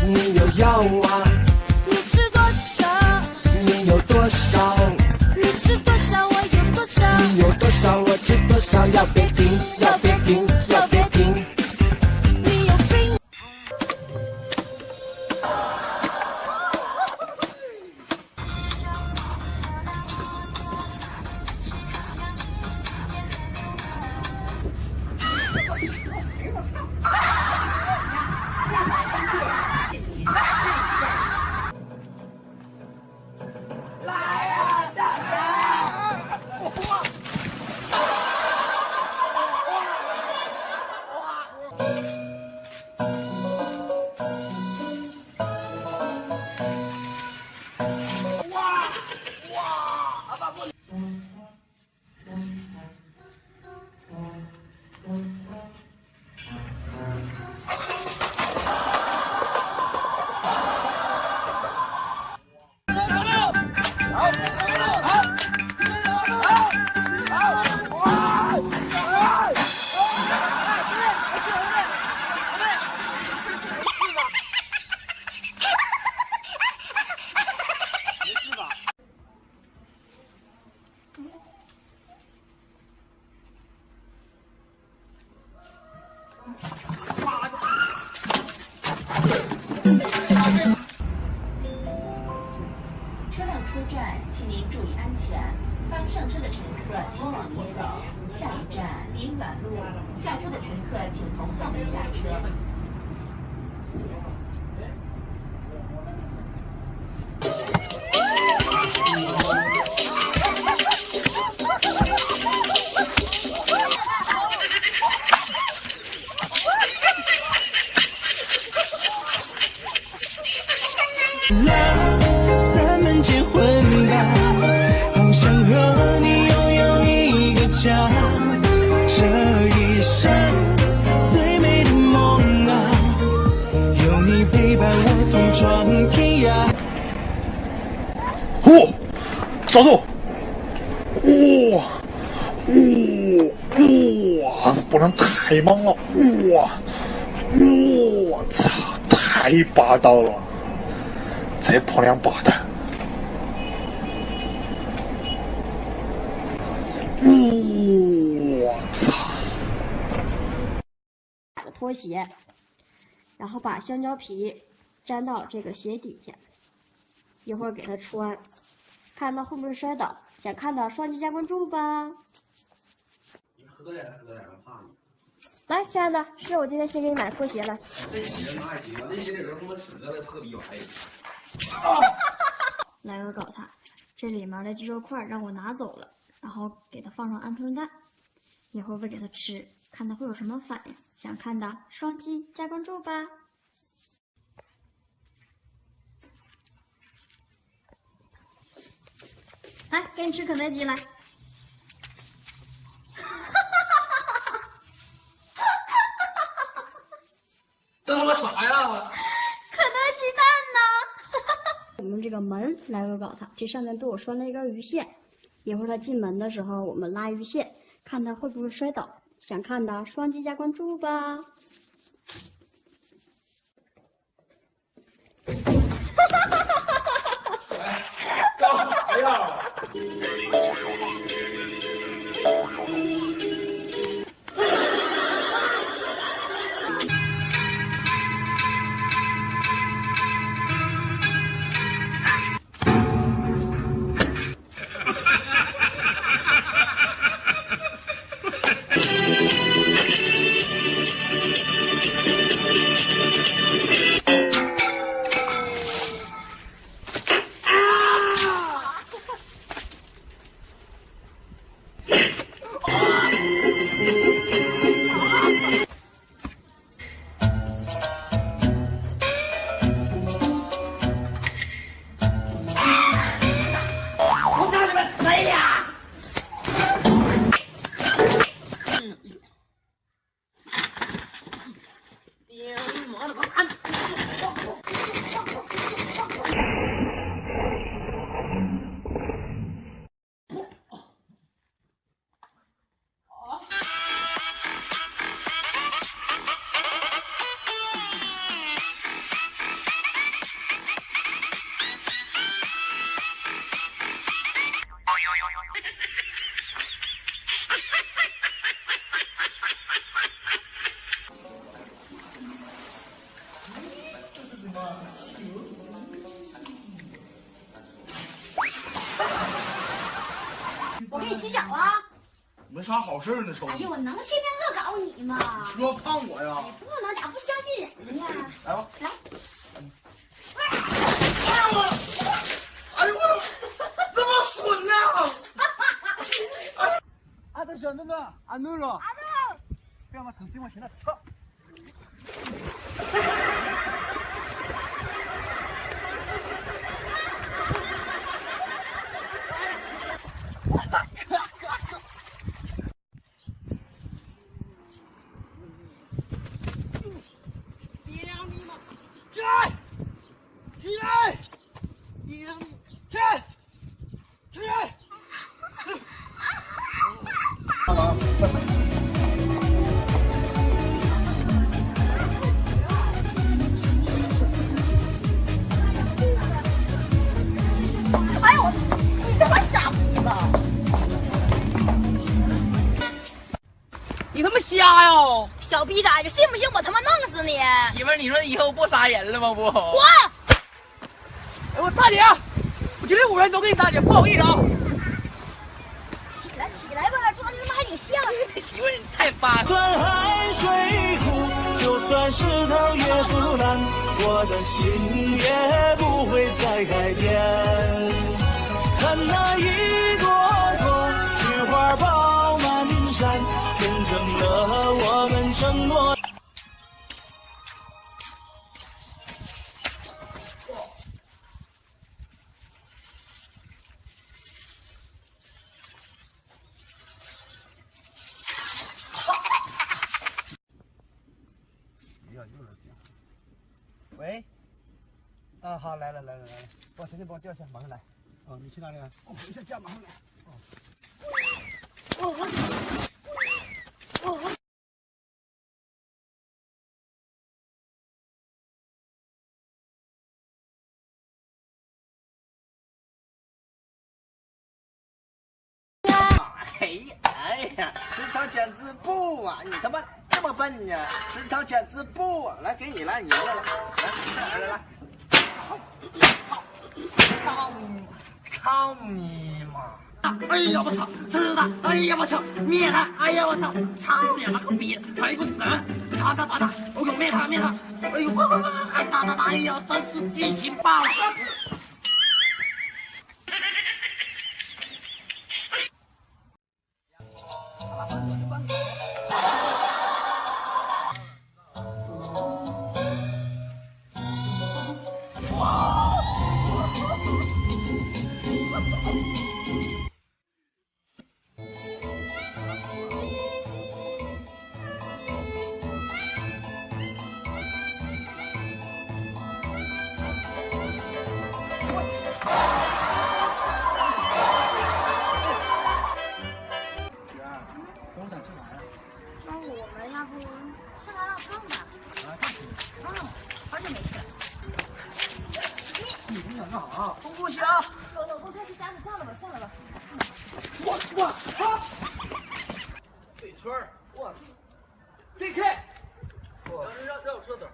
你有药啊？你吃多少？你有多少？你吃多少？我有多少？你有多少？我吃多少？要别停，要别停，要别停。你有病！车辆出站，请您注意安全。刚上车的乘客请往里走。下一站林软路，下车的乘客请从后门下车。咱们结婚吧，好想和你拥有一个家，这一生最美的梦啊，有你陪伴我同闯天涯。哦，抓住！哇哇，这不能太猛了！哇，我操，太霸道了！这婆娘八蛋！我操！拖鞋，然后把香蕉皮粘到这个鞋底下，一会儿给它穿，看它会不会摔倒。想看的双击加关注吧。你喝点，我怕你。来，亲爱的，是我今天新给你买拖鞋了。这鞋那还行啊，那鞋里头他妈折的破逼玩意儿。来，我搞它，这里面的鸡肉块让我拿走了，然后给它放上鹌鹑蛋，一会儿喂给它吃，看它会有什么反应。想看的双击加关注吧。来，给你吃肯德基来。这他妈啥呀？肯德基蛋呢？我们这个门来恶搞它，这上面对我拴了一根鱼线，一会儿它进门的时候我们拉鱼线，看它会不会摔倒。想看的双击加关注吧。哎，干啥呀？水饺啊？没啥好事呢，瞅你。哎呦，我能天天恶搞你吗？你说看我呀？你不能，咋不相信人呢？来吧，来。哎呦我这么损呢！俺都想着呢，俺弄了。阿豆，不要把头这往前来侧。哎呦，你他妈傻逼吧！你他妈瞎呀！小逼崽子，信不信我他妈弄死你？媳妇儿，你说你以后不杀人了吗？不。滚！哎，我大姐，我绝对5元都给你大姐，不好意思啊。起来吧，装的他妈还挺像。媳妇儿，你太发了。算海水苦，就算石头也不烂，我的心也不会再改变。看那一朵朵菊花爆满山，见证了我们承诺。喂，啊，好，来了，我随便帮我调一下，马上来。哦，你去哪里啊？我回一下家，马上来。哎呀，石头剪子布啊！你他妈这么笨呢？石头剪子布啊！来，给你来，你赢了，来，操你妈！哎呀，我操！吃的！哎呀，我操！灭他！哎呀，我操！操你妈个逼！快给我死！打！我给我灭他！哎呦，快！打！哎呀，真是激情爆了！中午想吃啥呀？中午我们要不吃麻辣烫吧？好久没吃了。你想干啥？不行，老公开始夹子算了吧。我操！腿村儿，对开！让我说点。